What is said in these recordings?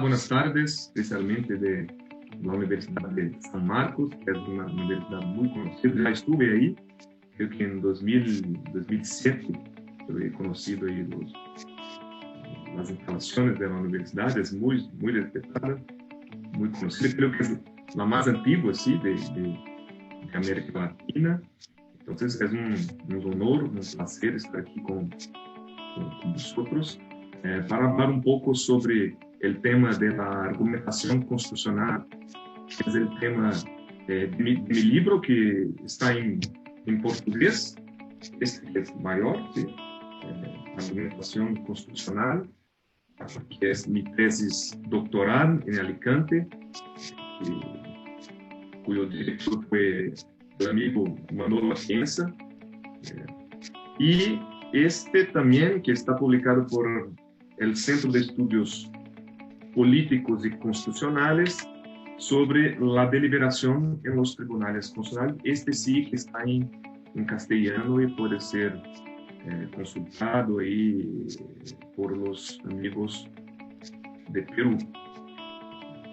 Buenas tardes, especialmente de la Universidad de San Marcos, que es una universidad muy conocida. Ya estuve ahí, creo que en 2007, he conocido ahí las instalaciones de la universidad. Es muy respetada, muy conocida. Creo que es la más antigua, sí, de América Latina. Entonces es un honor, un placer estar aquí con vosotros para hablar un poco sobre el tema de la argumentación constitucional, que es el tema de mi libro, que está en portugués, que es mayor, ¿sí? Argumentación constitucional, que es mi tesis doctoral en Alicante, cuyo director fue el amigo Manolo Atienza, y este también, que está publicado por el Centro de Estudios Políticos y Constitucionales sobre la deliberación en los tribunales constitucionales. Este sí que está en castellano y puede ser consultado ahí por los amigos de Perú.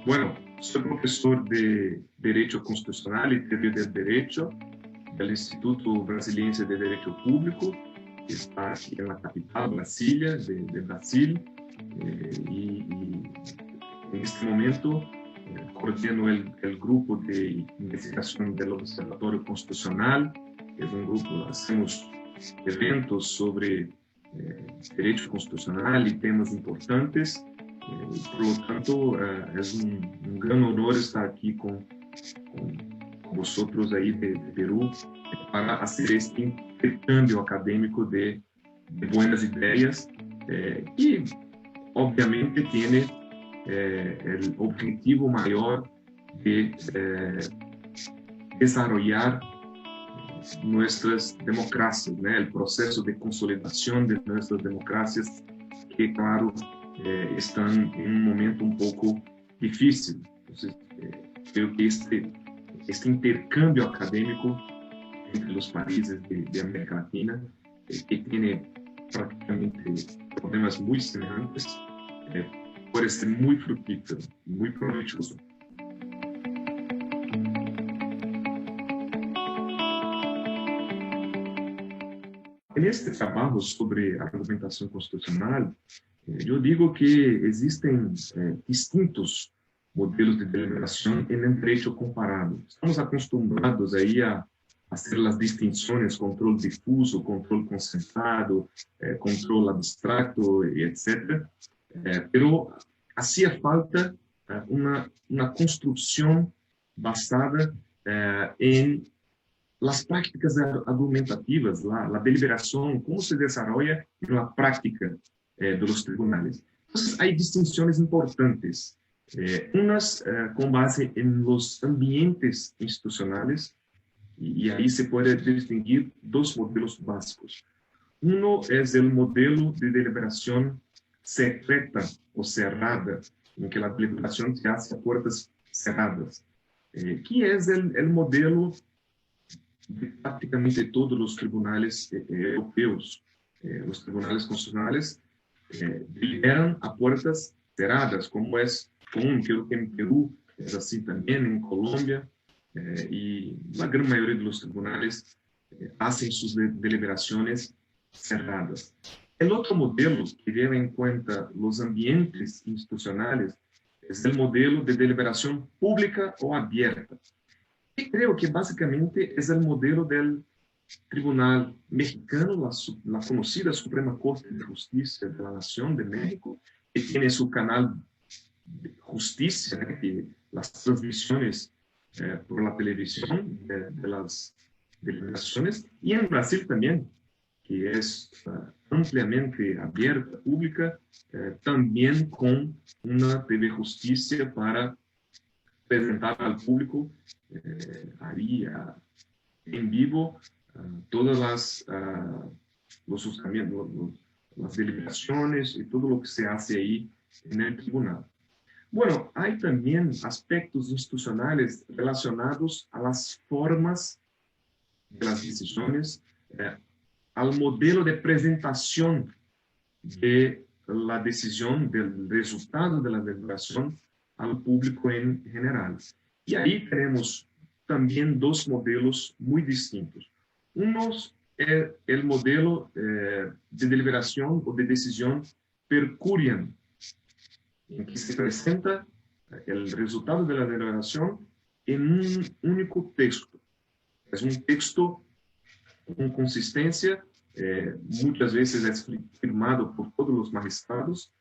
Bueno, soy profesor de Derecho Constitucional y Teoría del Derecho del Instituto Brasiliense de Derecho Público, que está aquí en la capital, Brasilia, de Brasil, y en este momento coordino el grupo de investigación del Observatorio Constitucional, que es un grupo, hacemos eventos sobre derecho constitucional y temas importantes. Por lo tanto, es un gran honor estar aquí con vosotros ahí de Perú para hacer este intercambio académico de buenas ideas, que obviamente tiene el objetivo mayor de desarrollar nuestras democracias, ¿no? El proceso de consolidación de nuestras democracias, que claro, están en un momento un poco difícil. Entonces, creo que este intercambio académico entre los países de América Latina, que tiene prácticamente problemas muy semejantes, puede ser muy fructífero, muy provechoso. En este trabajo sobre argumentación constitucional, yo digo que existen distintos modelos de deliberación en el derecho comparado. Estamos acostumbrados ahí a hacer las distinciones: control difuso, control concentrado, control abstracto, etc. Pero hacía falta una construcción basada en las prácticas argumentativas, la deliberación, cómo se desarrolla en la práctica de los tribunales. Entonces, hay distinciones importantes, unas con base en los ambientes institucionales, y ahí se puede distinguir dos modelos básicos. Uno es el modelo de deliberación secreta o cerrada, en que la deliberación se hace a puertas cerradas, que es el modelo de prácticamente todos los tribunales europeos. Los tribunales constitucionales deliberan a puertas cerradas, como es común. Creo que en Perú es así también, en Colombia, y la gran mayoría de los tribunales hacen sus deliberaciones cerradas. El otro modelo que lleva en cuenta los ambientes institucionales es el modelo de deliberación pública o abierta. Y creo que básicamente es el modelo del Tribunal Mexicano, la conocida Suprema Corte de Justicia de la Nación de México, que tiene su canal de justicia, que las transmisiones por la televisión de las deliberaciones, y en Brasil también, que es ampliamente abierta, pública, también con una TV Justicia para presentar al público ahí en vivo todas los juzgamientos, las deliberaciones y todo lo que se hace ahí en el tribunal. Bueno, hay también aspectos institucionales relacionados a las formas de las decisiones, al modelo de presentación de la decisión del resultado de la deliberación al público en general. Y ahí tenemos también dos modelos muy distintos. Uno es el modelo de deliberación o de decisión per curiam, en que se presenta el resultado de la deliberación en un único texto. Es un texto con consistencia, muchas veces es firmado por todos los magistrados,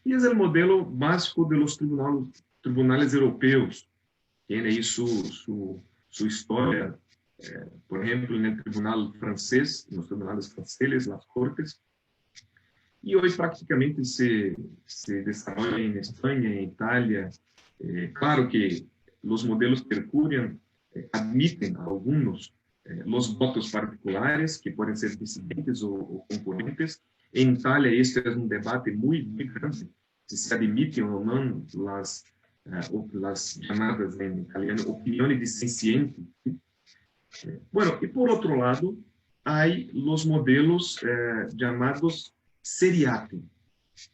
y es el modelo básico de los tribunales europeos. Tiene ahí su historia, por ejemplo, en el tribunal francés, en los tribunales franceses, las cortes, y hoy prácticamente se desarrolla en España, en Italia. Claro que los modelos per curiam admiten a algunos los votos particulares, que pueden ser disidentes o concurrentes. En Italia este es un debate muy grande, si se admiten o no las llamadas en italiano opiniones dissentientes. Bueno, y por otro lado, hay los modelos llamados seriatim.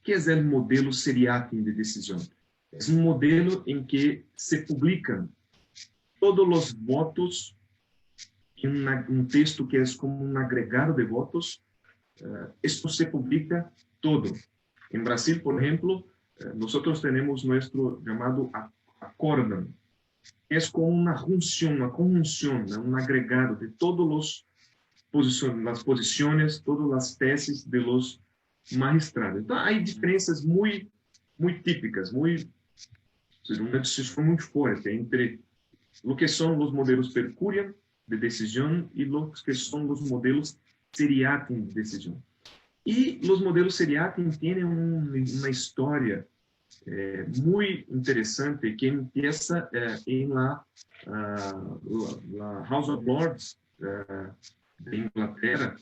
¿Qué es el modelo seriatim de decisión? Es un modelo en que se publican todos los votos en un texto que es como un agregado de votos. Esto se publica todo. En Brasil, por ejemplo, nosotros tenemos nuestro llamado acórdão. Es como una conjunción, un agregado de todas las posiciones, todas las tesis de los magistrados. Entonces, hay diferencias muy típicas, una discusión muy fuerte entre lo que son los modelos per curiam de decisión y lo que son los modelos seriatim de decisión. Y los modelos seriatim tienen una historia muy interesante que empieza en la House of Lords de Inglaterra,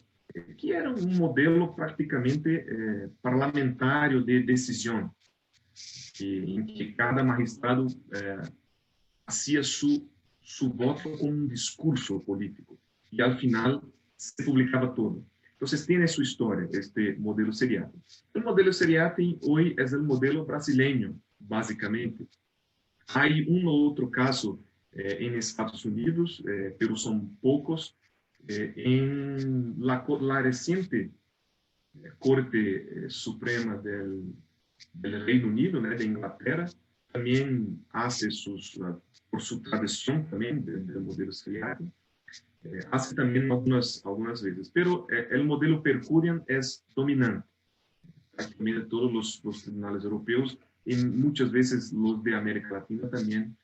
que era un modelo prácticamente parlamentario de decisión, en que cada magistrado hacía su voto con un discurso político y al final se publicaba todo. Entonces tiene su historia este modelo seriatim. El modelo seriatim hoy es el modelo brasileño, básicamente. Hay uno u otro caso en Estados Unidos, pero son pocos. En la reciente Corte Suprema del Reino Unido, de Inglaterra, también hace por su tradición también del modelo seriatim, hace también algunas veces, pero el modelo per curiam es dominante. Prácticamente todos los tribunales europeos y muchas veces los de América Latina también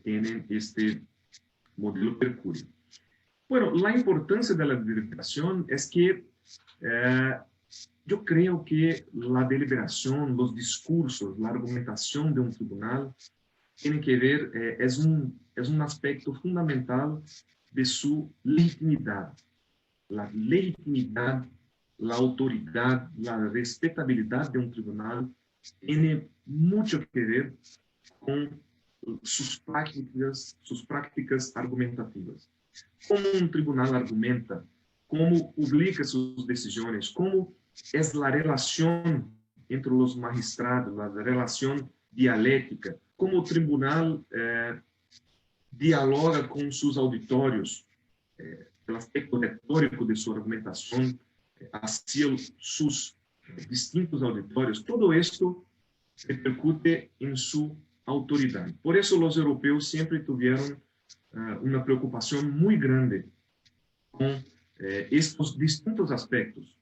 tienen este modelo per curiam. Bueno, la importancia de la deliberación es que yo creo que la deliberación, los discursos, la argumentación de un tribunal tienen que ver, es un aspecto fundamental de su legitimidad. La legitimidad, la autoridad, la respetabilidad de un tribunal tiene mucho que ver con sus prácticas argumentativas. Cómo un tribunal argumenta, cómo publica sus decisiones, cómo es la relación entre los magistrados, la relación dialéctica, cómo el tribunal dialoga con sus auditorios, el aspecto retórico de su argumentación hacia sus distintos auditorios. Todo esto repercute en su autoridad. Por eso los europeos siempre tuvieron una preocupación muy grande con estos distintos aspectos.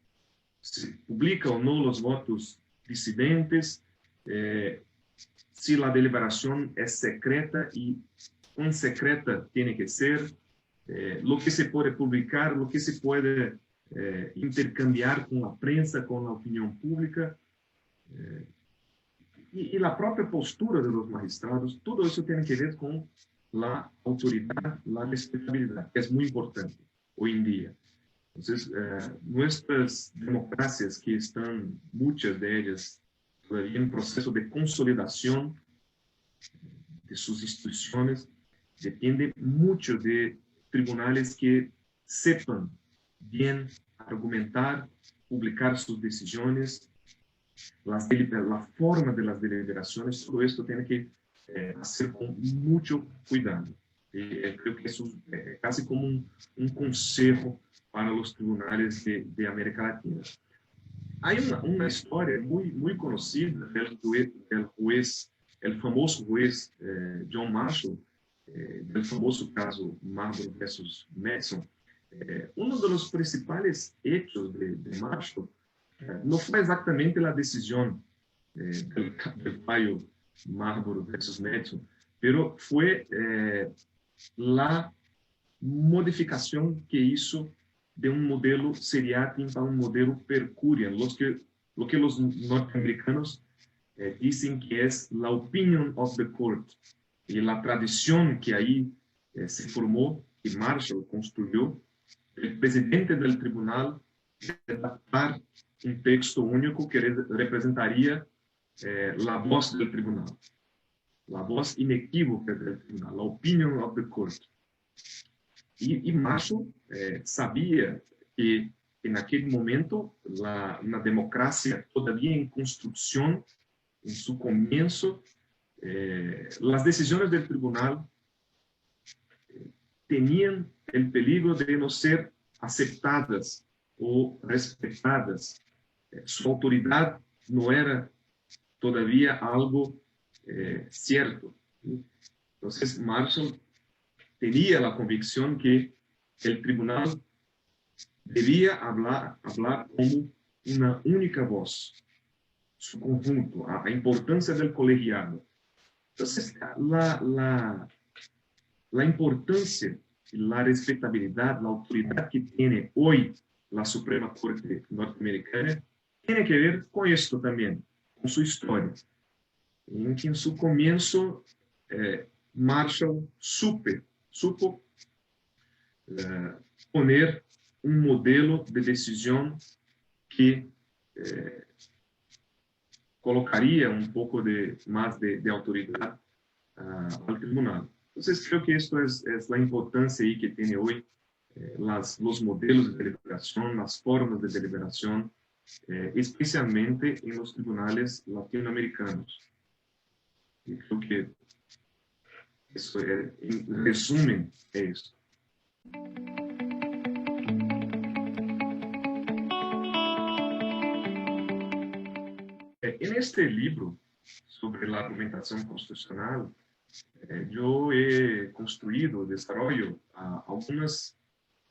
Se publica o no los votos disidentes, si la deliberación es secreta y cuán secreta tiene que ser, lo que se puede publicar, lo que se puede intercambiar con la prensa, con la opinión pública, y la propia postura de los magistrados. Todo eso tiene que ver con la autoridad, la respetabilidad, que es muy importante hoy en día. Entonces, nuestras democracias, que están, muchas de ellas, todavía en proceso de consolidación de sus instituciones, depende mucho de tribunales que sepan bien argumentar, publicar sus decisiones la forma de las deliberaciones, todo esto tiene que hacer con mucho cuidado. Creo que es casi como un consejo para los tribunales de América Latina. Hay una historia muy conocida del juez, el famoso juez John Marshall, del famoso caso Marbury versus Madison. Uno de los principales hechos de Marshall no fue exactamente la decisión del fallo Marbury versus Madison, pero fue la modificación que hizo de un modelo seriatim para un modelo per curiam, lo que los norteamericanos dicen que es la opinion of the court. Y la tradición que ahí se formó, que Marshall construyó, el presidente del tribunal redactar un texto único que representaría la voz del tribunal, la voz inequívoca del tribunal, la opinion of the court. Y Marshall sabía que en aquel momento una democracia todavía en construcción, en su comienzo, las decisiones del tribunal tenían el peligro de no ser aceptadas o respetadas. Su autoridad no era todavía algo cierto. Entonces, Marshall tenía la convicción que el tribunal debía hablar como una única voz, su conjunto, a importancia del colegiado. Entonces, la importancia y la respetabilidad, la autoridad que tiene hoy la Suprema Corte norteamericana tiene que ver con esto también, con su historia. En que en su comienzo Marshall supo poner un modelo de decisión que colocaría un poco más de autoridad al tribunal. Entonces, creo que esto es la importancia ahí que tiene hoy los modelos de deliberación, las formas de deliberación, especialmente en los tribunales latinoamericanos. Y creo que eso, en resumen, es esto. En este libro sobre la argumentación constitucional, yo he construido, desarrollo algunas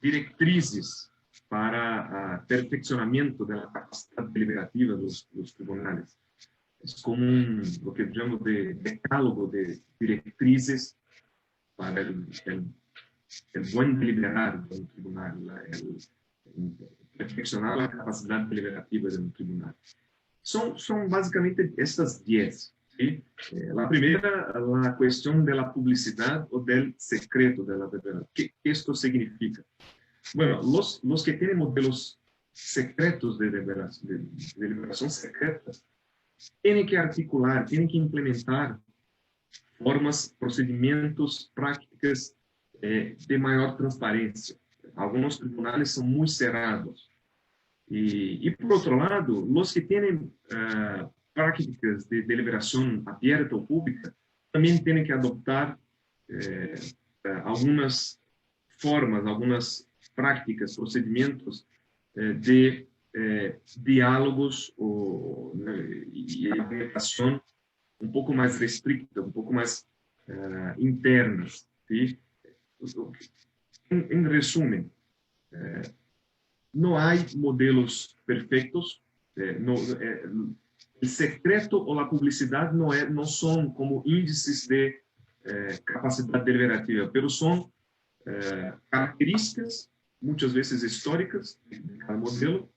directrices para perfeccionamiento de la capacidad deliberativa de los tribunales. Es como lo que llamamos de decálogo de directrices para el buen deliberar de un tribunal, perfeccionar la capacidad deliberativa de un tribunal. Son básicamente estas 10. ¿Sí? La primera, la cuestión de la publicidad o del secreto de la deliberación. ¿Qué esto significa? Bueno, los que tienen modelos secretos de deliberación secreta tienen que articular, tienen que implementar formas, procedimientos, prácticas de mayor transparencia. Algunos tribunales son muy cerrados. Y por otro lado, los que tienen prácticas de deliberación abierta o pública también tienen que adoptar algunas formas, algunas prácticas, procedimientos de diálogos y argumentación un poco más restricta, un poco más internas. ¿Sí? En resumen, no hay modelos perfectos. El secreto o la publicidad no son como índices de capacidad deliberativa, pero son características, muchas veces históricas, de cada modelo,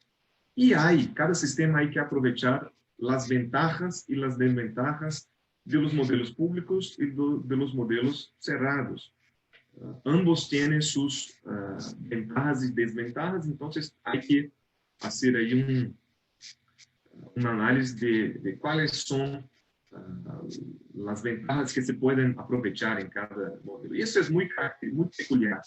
y cada sistema hay que aprovechar las ventajas y las desventajas de los modelos públicos y de los modelos cerrados. Ambos tienen sus ventajas y desventajas, entonces hay que hacer ahí un análisis de cuáles son las ventajas que se pueden aprovechar en cada modelo. Y eso es muy peculiar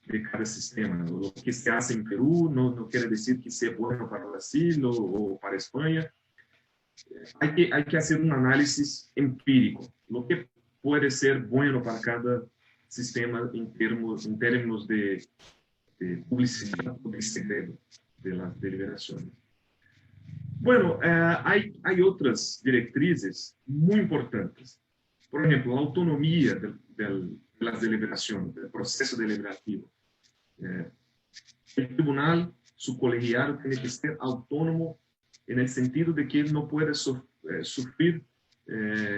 de cada sistema. Lo que se hace en Perú no quiere decir que sea bueno para Brasil o para España. Hay que hacer un análisis empírico. Lo que puede ser bueno para cada sistema en términos de publicidad o de segredo de las deliberaciones. Bueno, hay otras directrices muy importantes. Por ejemplo, la autonomía de las deliberaciones, del proceso deliberativo. El tribunal, su colegiado, tiene que ser autónomo en el sentido de que no puede sufrir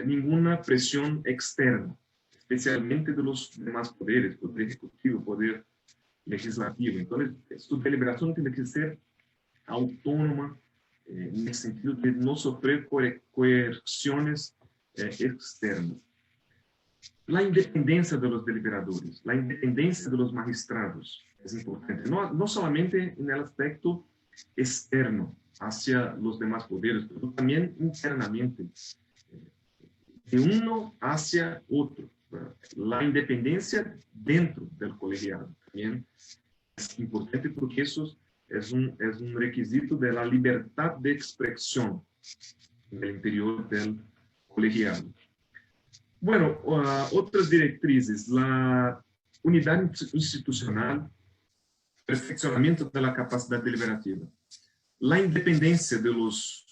ninguna presión externa, especialmente de los demás poderes, poder ejecutivo, poder legislativo. Entonces, su deliberación tiene que ser autónoma en el sentido de no sufrir coerciones externas. La independencia de los deliberadores, la independencia de los magistrados es importante, no solamente en el aspecto externo hacia los demás poderes, pero también internamente, de uno hacia otro. La independencia dentro del colegiado también es importante porque eso es un requisito de la libertad de expresión en el interior del colegiado. Bueno, otras directrices, la unidad institucional, perfeccionamiento de la capacidad deliberativa, la independencia de los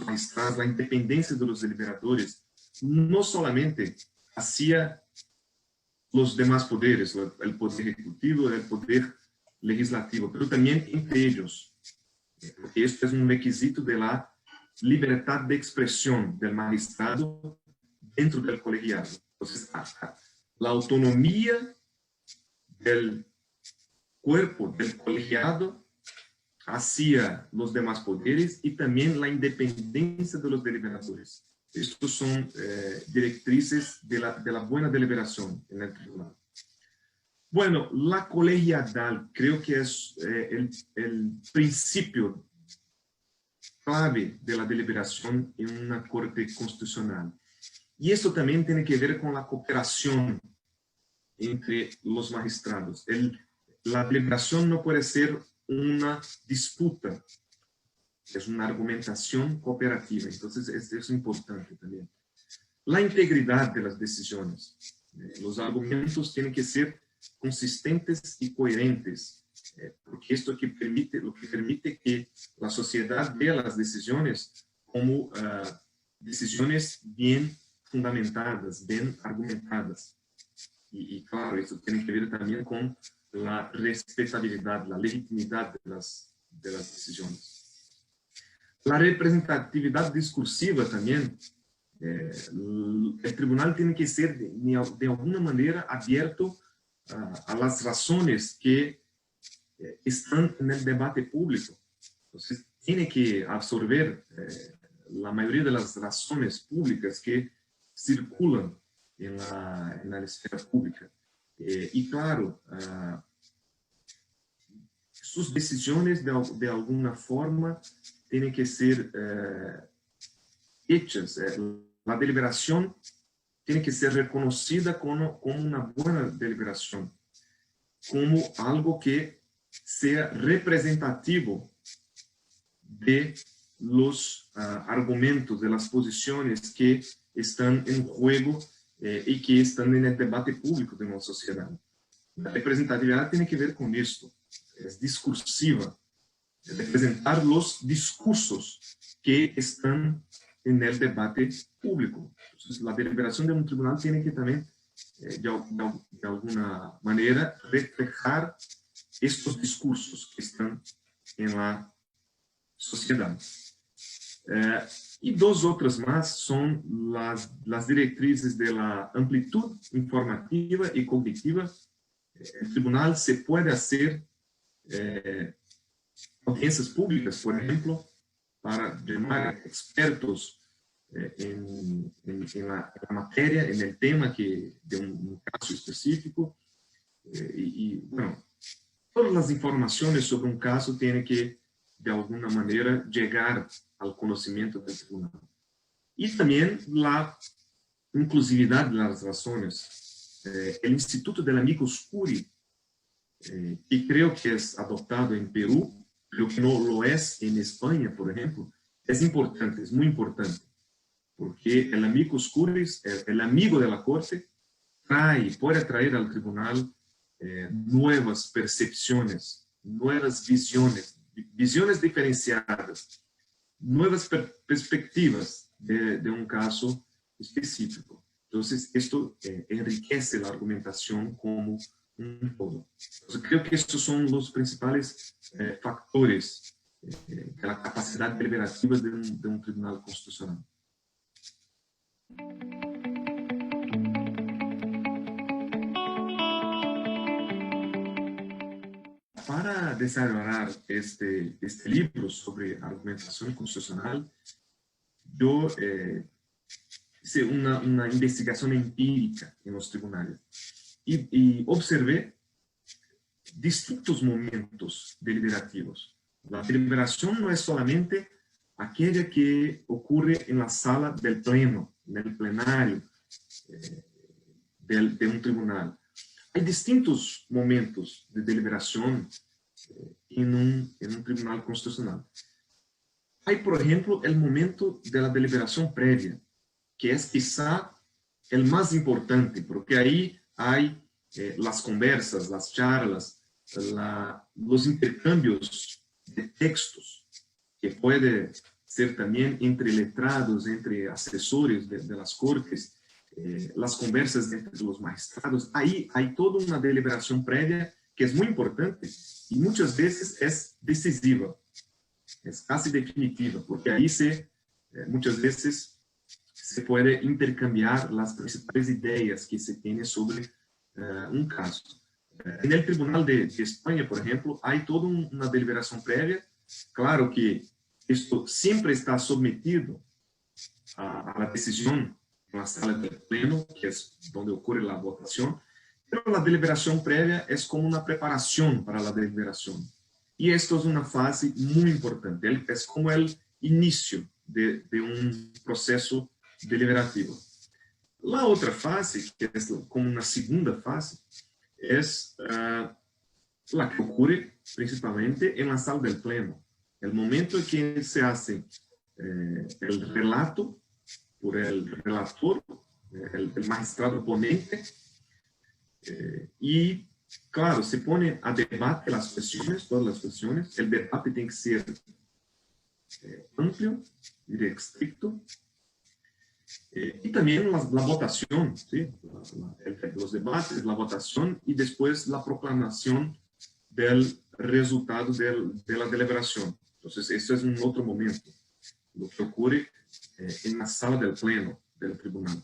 magistrados, la independencia de los deliberadores, no solamente hacia los demás poderes, el poder ejecutivo, el poder legislativo, pero también entre ellos, porque esto es un requisito de la libertad de expresión del magistrado dentro del colegiado. Entonces, la autonomía del cuerpo del colegiado hacia los demás poderes y también la independencia de los deliberadores. Estos son directrices de la buena deliberación en el tribunal. Bueno, la colegialidad creo que es el principio clave de la deliberación en una corte constitucional. Y esto también tiene que ver con la cooperación entre los magistrados. La deliberación no puede ser una disputa, es una argumentación cooperativa. Entonces, es importante también. La integridad de las decisiones. Los argumentos tienen que ser consistentes y coherentes, porque esto lo que permite que la sociedad vea las decisiones como decisiones bien fundamentadas, bien argumentadas. Y claro, esto tiene que ver también con la respetabilidad, la legitimidad de las decisiones. La representatividad discursiva también. El tribunal tiene que ser de alguna manera abierto a las razones que están en el debate público. Entonces, tiene que absorber la mayoría de las razones públicas que circulan en la esfera pública. Y claro, sus decisiones de alguna forma tienen que ser hechas. La deliberación tiene que ser reconocida como una buena deliberación, como algo que sea representativo de los argumentos, de las posiciones que están en juego y que están en el debate público de una sociedad. La representatividad tiene que ver con esto, es discursiva, es representar los discursos que están en el debate público. Entonces, la deliberación de un tribunal tiene que también, de alguna manera, reflejar estos discursos que están en la sociedad. Y dos otras más son las directrices de la amplitud informativa y cognitiva. El tribunal se puede hacer audiencias públicas, por ejemplo, para llamar expertos en la materia, en el tema de un caso específico. Bueno, todas las informaciones sobre un caso tienen que, de alguna manera, llegar al conocimiento del tribunal. Y también la inclusividad de las razones. El Instituto del Amicus Curiae y creo que es adoptado en Perú, pero que no lo es en España, por ejemplo, es importante, es muy importante, porque el amicus curiae, el amigo de la corte, puede traer al tribunal nuevas percepciones, nuevas visiones diferenciadas, nuevas perspectivas de un caso específico. Entonces, esto enriquece la argumentación como un todo. Entonces, creo que estos son los principales factores de la capacidad deliberativa de un tribunal constitucional. Para desarrollar este libro sobre argumentación constitucional, yo hice una investigación empírica en los tribunales y observé distintos momentos deliberativos. La deliberación no es solamente aquella que ocurre en la sala del pleno, en el plenario de un tribunal. Hay distintos momentos de deliberación en un tribunal constitucional. Hay, por ejemplo, el momento de la deliberación previa, que es quizá el más importante, porque ahí hay las conversas, las charlas, los intercambios de textos, que puede ser también entre letrados, entre asesores de las cortes, las conversas entre los magistrados. Ahí hay toda una deliberación previa que es muy importante y muchas veces es decisiva, es casi definitiva, porque ahí muchas veces se puede intercambiar las principales ideas que se tiene sobre un caso. En el Tribunal de España, por ejemplo, hay toda una deliberación previa. Claro que esto siempre está sometido a la decisión en la sala del pleno, que es donde ocurre la votación, pero la deliberación previa es como una preparación para la deliberación. Y esto es una fase muy importante, es como el inicio de un proceso deliberativo. La otra fase, que es como una segunda fase, es la que ocurre principalmente en la sala del pleno. El momento en que se hace el relato por el relator, el magistrado ponente, y claro, se pone a debate las cuestiones, todas las cuestiones. El debate tiene que ser amplio y estricto. Y también la votación, ¿sí? Los debates, la votación y después la proclamación del resultado de la deliberación. Entonces, eso es un otro momento, lo que ocurre en la sala del pleno del tribunal.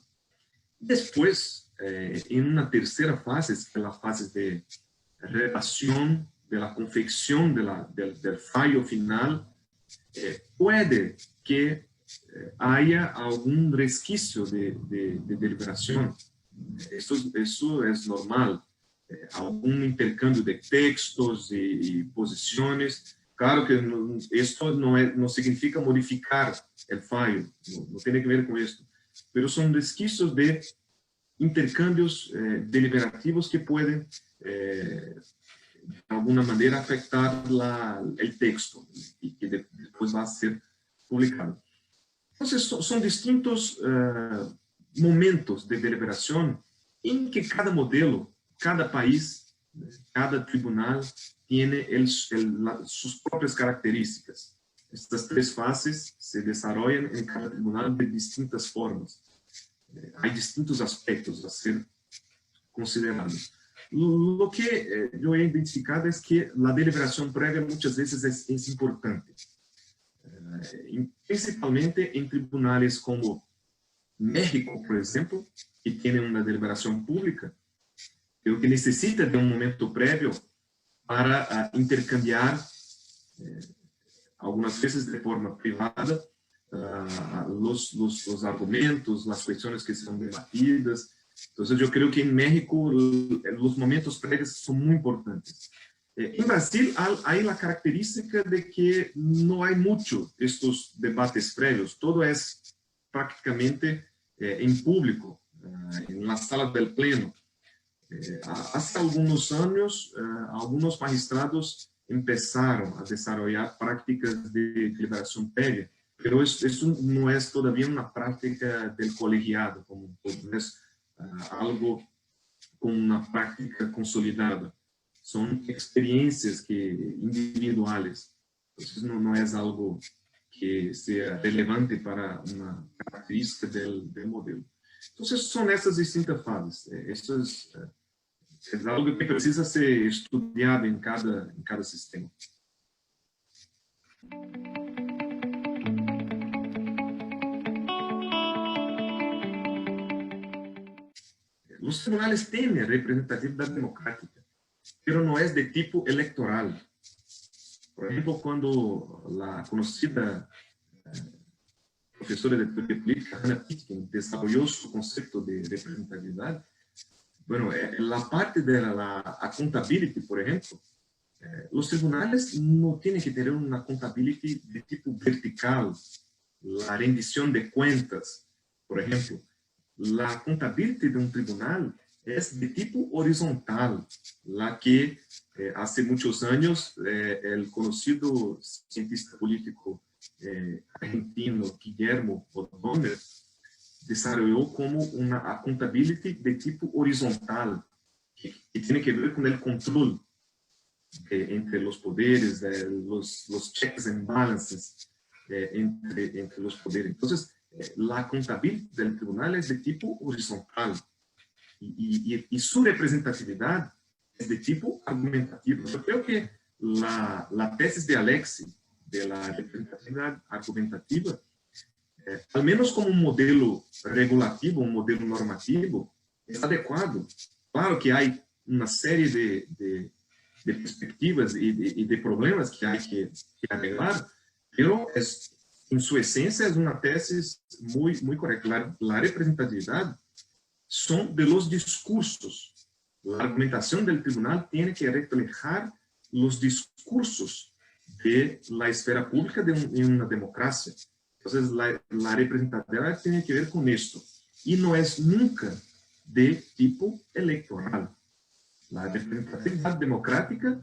Después, en una tercera fase, que es la fase de redacción, de la confección del fallo final, puede que haya algún resquicio de deliberación. Eso es normal. Algún intercambio de textos y posiciones. Claro que esto no significa modificar el fallo, no tiene que ver con esto, pero son resquicios de intercambios deliberativos que pueden, de alguna manera, afectar el texto y que después va a ser publicado. Entonces, son distintos momentos de deliberación en que cada modelo, cada país, cada tribunal tiene sus propias características. Estas tres fases se desarrollan en cada tribunal de distintas formas. Hay distintos aspectos a ser considerados. Lo que yo he identificado es que la deliberación previa muchas veces es importante. Principalmente en tribunales como México, por ejemplo, que tiene una deliberación pública, pero que necesita de un momento previo para intercambiar, algunas veces de forma privada, los argumentos, las cuestiones que son debatidas. Entonces, yo creo que en México los momentos previos son muy importantes. En Brasil hay la característica de que no hay mucho estos debates previos, todo es prácticamente en público, en la sala del pleno. Hace algunos años, algunos magistrados empezaron a desarrollar prácticas de deliberación previa, pero eso no es todavía una práctica del colegiado, como no es algo con una práctica consolidada. Son experiencias individuales. Entonces, no es algo que sea relevante para una característica del modelo. Entonces, son essas distintas fases. Eso es algo que precisa ser estudiado en cada sistema. Los tribunales tienen representatividad democrática, pero no es de tipo electoral. Por ejemplo, cuando la conocida profesora de teoría política, Hannah Pitkin, desarrolló su concepto de representatividad, bueno, la parte de la accountability, por ejemplo, los tribunales no tienen que tener una accountability de tipo vertical, la rendición de cuentas, por ejemplo. La accountability de un tribunal es de tipo horizontal, la que hace muchos años el conocido cientista político argentino Guillermo O'Donnell desarrolló como una accountability de tipo horizontal, que tiene que ver con el control entre los poderes, los checks and balances entre los poderes. Entonces, la accountability del tribunal es de tipo horizontal y su representatividad es de tipo argumentativo. Yo creo que la tesis de Alexi de la representatividad argumentativa, al menos como un modelo regulativo, un modelo normativo, es adecuado. Claro que hay una serie de perspectivas y de problemas que hay que arreglar, pero en su esencia es una tesis muy correcta. La representatividad son de los discursos. La argumentación del tribunal tiene que reflejar los discursos de la esfera pública en una democracia. Entonces, la representatividad tiene que ver con esto. Y no es nunca de tipo electoral. La representatividad democrática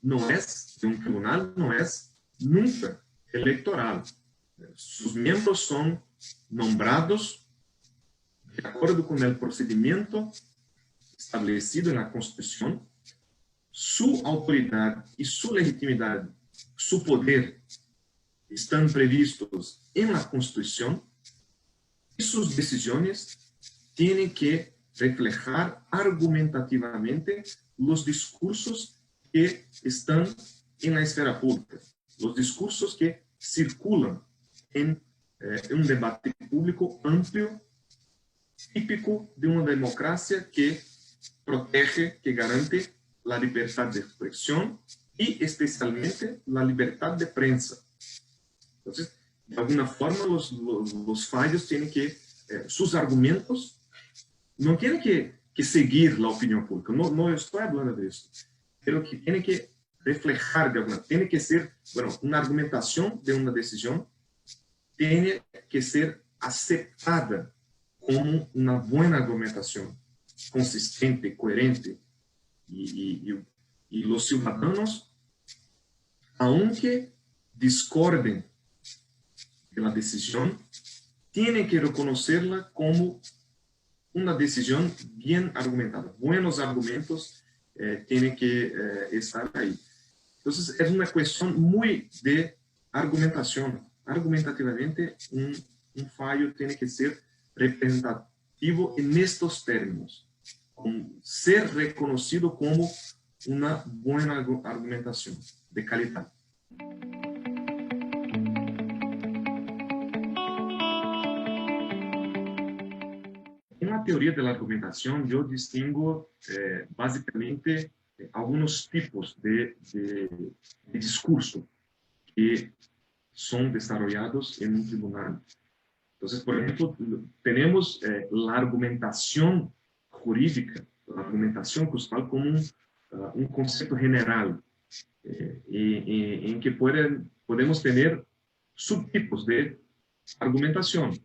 no es de un tribunal, no es nunca electoral. Sus miembros son nombrados de acuerdo con el procedimiento establecido en la Constitución. Su autoridad y su legitimidad, su poder, están previstos en la Constitución y sus decisiones tienen que reflejar argumentativamente los discursos que están en la esfera pública, los discursos que circulan en un debate público amplio, típico de una democracia que protege, que garante la libertad de expresión y especialmente la libertad de prensa. Entonces, de alguna forma, los fallos tienen que, sus argumentos no tienen que seguir la opinión pública. No estoy hablando de eso, pero que tienen que reflejar de alguna, tiene que ser, bueno, una argumentación de una decisión tiene que ser aceptada como una buena argumentación, consistente, coherente, y los ciudadanos, aunque discorden de la decisión, tienen que reconocerla como una decisión bien argumentada. Buenos argumentos tienen que estar ahí. Entonces, es una cuestión muy de argumentación. Argumentativamente, un fallo tiene que ser representativo en estos términos, con ser reconocido como una buena argumentación de calidad. En la teoría de la argumentación, yo distingo básicamente algunos tipos de discurso que son desarrollados en un tribunal. Entonces, por ejemplo, tenemos la argumentación jurídica, la argumentación causal como un concepto general, en que podemos tener subtipos de argumentación.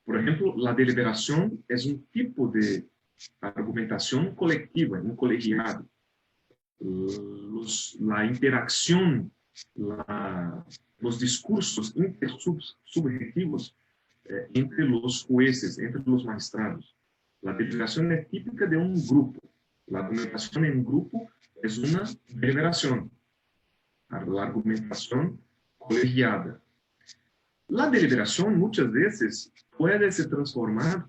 Por ejemplo, la deliberación es un tipo de argumentación colectiva, un colegiado, la interacción, los discursos intersubjetivos entre los jueces, entre los magistrados. La deliberación es típica de un grupo. La argumentación en grupo es una deliberación. La argumentación colegiada. La deliberación muchas veces puede se transformar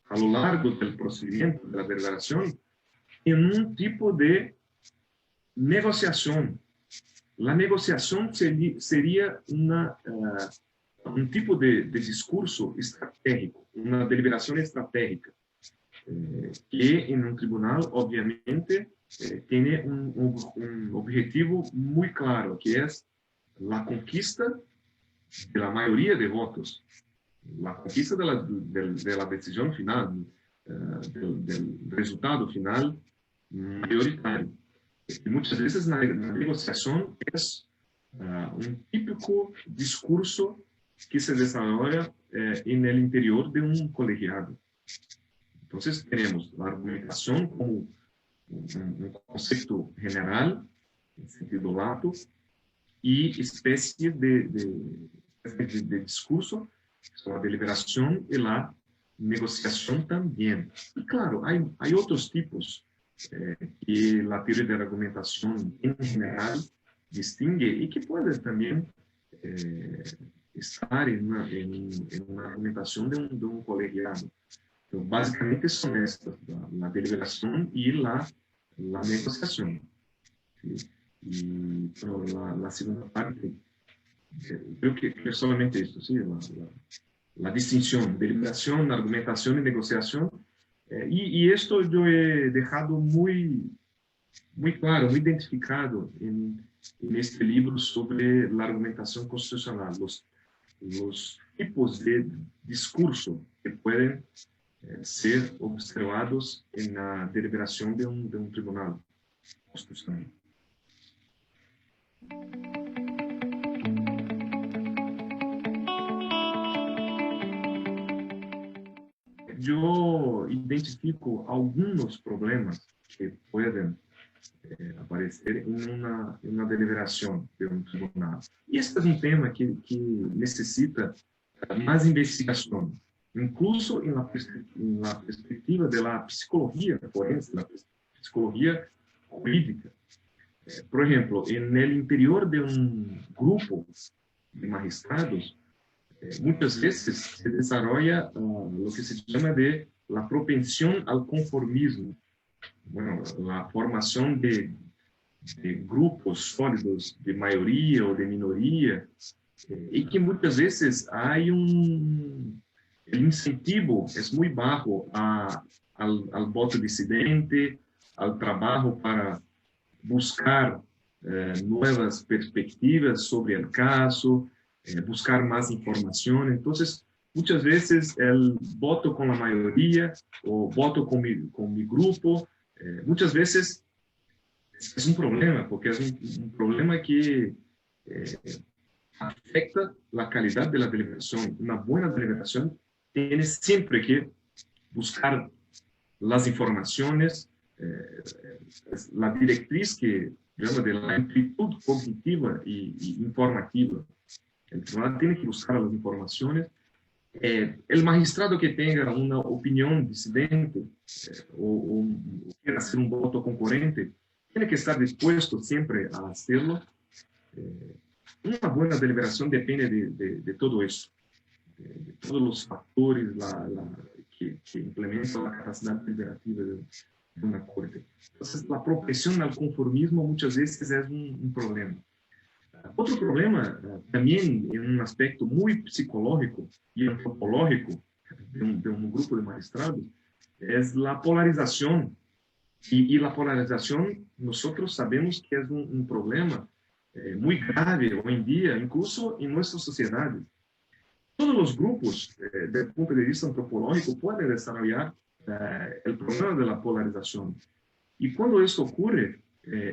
a lo largo del procedimiento de la deliberación en un tipo de negociación. La negociación sería un tipo de discurso estratégico, una deliberación estratégica, que en un tribunal obviamente tiene un objetivo muy claro, que es la conquista de la mayoría de votos, la conquista de la decisión final, del resultado final mayoritario. Y muchas veces la negociación es un típico discurso que se desarrolla en el interior de un colegiado. Entonces tenemos la argumentación como un concepto general, en sentido lato, y especie de discurso, la deliberación y la negociación también. Y claro, hay otros tipos que la teoría de la argumentación en general distingue y que puede también estar en una argumentación de un colegiado. Pero básicamente son estas, la deliberación y la negociación. ¿Sí? Y pero la segunda parte, creo que es solamente esto, ¿sí? La distinción, deliberación, argumentación y negociación. Y esto yo he dejado muy claro, muy identificado en este libro sobre la argumentación constitucional, los tipos de discurso que pueden ser observados en la deliberación de un tribunal constitucional. Yo identifico algunos problemas que pueden aparecer en una deliberación de un tribunal. Y este es un tema que necesita más investigación, incluso en la perspectiva de la psicología forense, la psicología jurídica. Por ejemplo, en el interior de un grupo de magistrados, muchas veces se desarrolla lo que se llama de la propensión al conformismo. Bueno, la formación de grupos sólidos de mayoría o de minoría, y que muchas veces hay el incentivo es muy bajo al voto disidente, al trabajo para buscar nuevas perspectivas sobre el caso, buscar más información. Entonces, muchas veces el voto con la mayoría o voto con mi grupo, muchas veces es un problema, porque es un problema que afecta la calidad de la deliberación. Una buena deliberación tiene siempre que buscar las informaciones, la directriz que llama de la amplitud cognitiva y informativa. El tribunal tiene que buscar las informaciones. El magistrado que tenga una opinión disidente o quiera hacer un voto concurrente, tiene que estar dispuesto siempre a hacerlo. Una buena deliberación depende de todo eso, de todos los factores que implementan la capacidad deliberativa de una corte. Entonces, la propensión al conformismo muchas veces es un problema. Otro problema, también en un aspecto muy psicológico y antropológico de un grupo de magistrados, es la polarización. Y la polarización, nosotros sabemos que es un problema muy grave hoy en día, incluso en nuestras sociedades. Todos los grupos, desde el punto de vista antropológico, pueden desarrollar el problema de la polarización. Y cuando esto ocurre,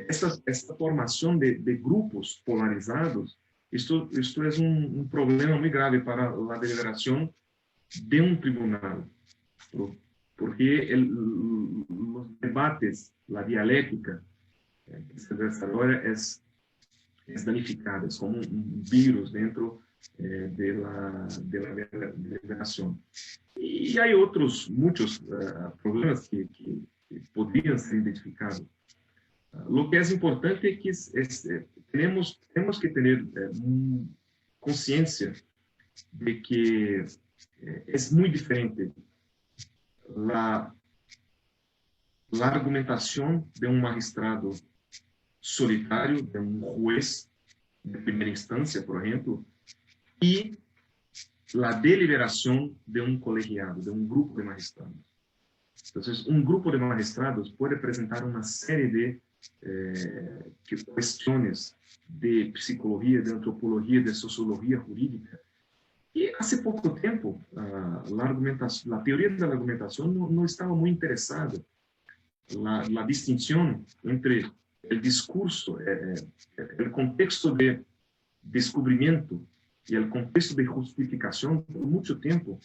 esta formación de grupos polarizados, esto es un problema muy grave para la deliberación de un tribunal. porque los debates, la dialéctica que se desarrolla es danificada, es como un virus dentro de la deliberación. Y hay otros, muchos problemas que podrían ser identificados. Lo que es importante es que tenemos que tener conciencia de que es muy diferente la argumentación de un magistrado solitario, de un juez de primera instancia, por ejemplo, y la deliberación de un colegiado, de un grupo de magistrados. Entonces, un grupo de magistrados puede presentar una serie de cuestiones de psicología, de antropología, de sociología jurídica. Y hace poco tiempo, la teoría de la argumentación no estaba muy interesada. La distinción entre el discurso, el contexto de descubrimiento y el contexto de justificación por mucho tiempo.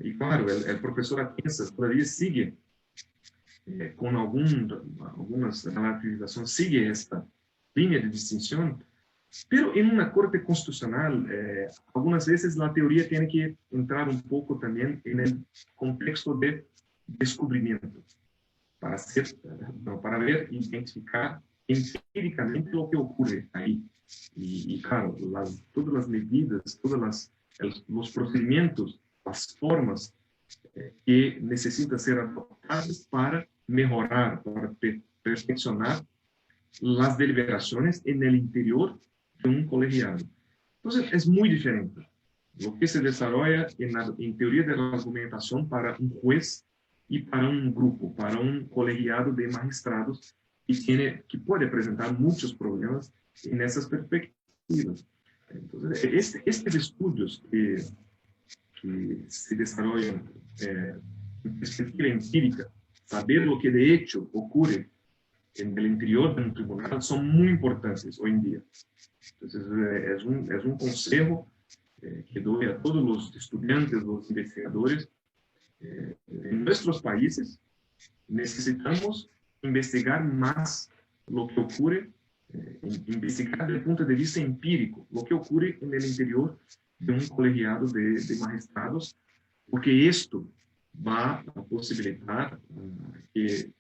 Y claro, el profesor Atienza todavía sigue con algunas relativizaciones, sigue esta línea de distinción, pero en una corte constitucional, algunas veces la teoría tiene que entrar un poco también en el contexto de descubrimiento, para ver, identificar empíricamente lo que ocurre ahí. Y claro, todas las medidas, los procedimientos, las formas que necesitan ser adoptadas para mejorar, para perfeccionar las deliberaciones en el interior de un colegiado. Entonces, es muy diferente lo que se desarrolla en teoría de la argumentación para un juez y para un grupo, para un colegiado de magistrados que puede presentar muchos problemas en esas perspectivas. Entonces, estos estudios que se desarrollan en perspectiva empírica, saber lo que de hecho ocurre en el interior de un tribunal son muy importantes hoy en día. Entonces, es un consejo que doy a todos los estudiantes, los investigadores. En nuestros países necesitamos investigar más lo que ocurre, investigar desde el punto de vista empírico, lo que ocurre en el interior de un colegiado de magistrados, porque esto va a posibilitar que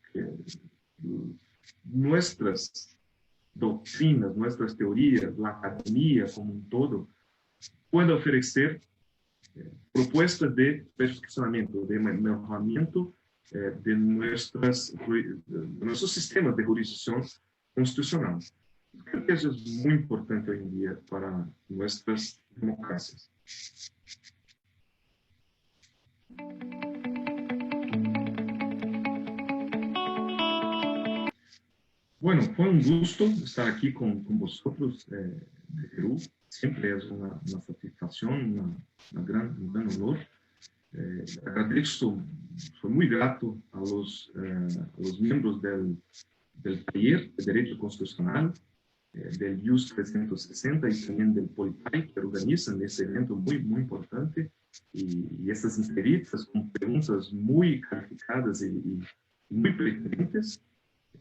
nuestras doctrinas, nuestras teorías, la academia como un todo, pueda ofrecer propuestas de perfeccionamiento, de mejoramiento de nuestros sistemas de jurisdicción constitucional. Creo que eso es muy importante hoy en día para nuestras democracias. Bueno, fue un gusto estar aquí con vosotros de Perú. Siempre es una satisfacción, un gran honor. Agradezco, soy muy grato a los miembros del taller de Derecho Constitucional, del IUS 360 y también del Politei, que organizan ese evento muy, muy importante. Y estas entrevistas con preguntas muy calificadas y muy pertinentes.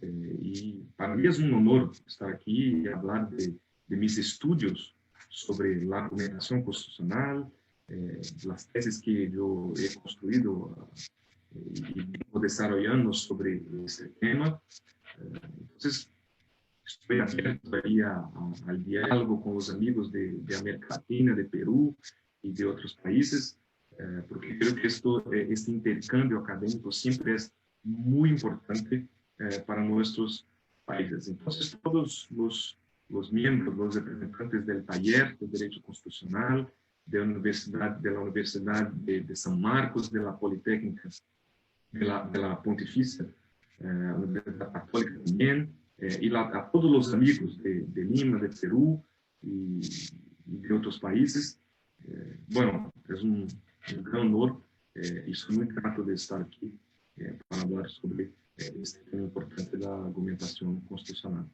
Y para mí es un honor estar aquí y hablar de mis estudios sobre la argumentación constitucional, las tesis que yo he construido y vengo desarrollando sobre este tema. Entonces, estoy abierto ahí al diálogo con los amigos de América Latina, de Perú y de otros países, porque creo que este intercambio académico siempre es muy importante para nuestros países. Entonces, todos los miembros, los representantes del taller de Derecho Constitucional, de la Universidad de San Marcos, de la Politécnica, de la Pontificia Universidad Católica también, y a todos los amigos de Lima, de Perú y de otros países. Bueno, es un gran honor y soy muy grato de estar aquí para hablar sobre este tema importante de la argumentación constitucional.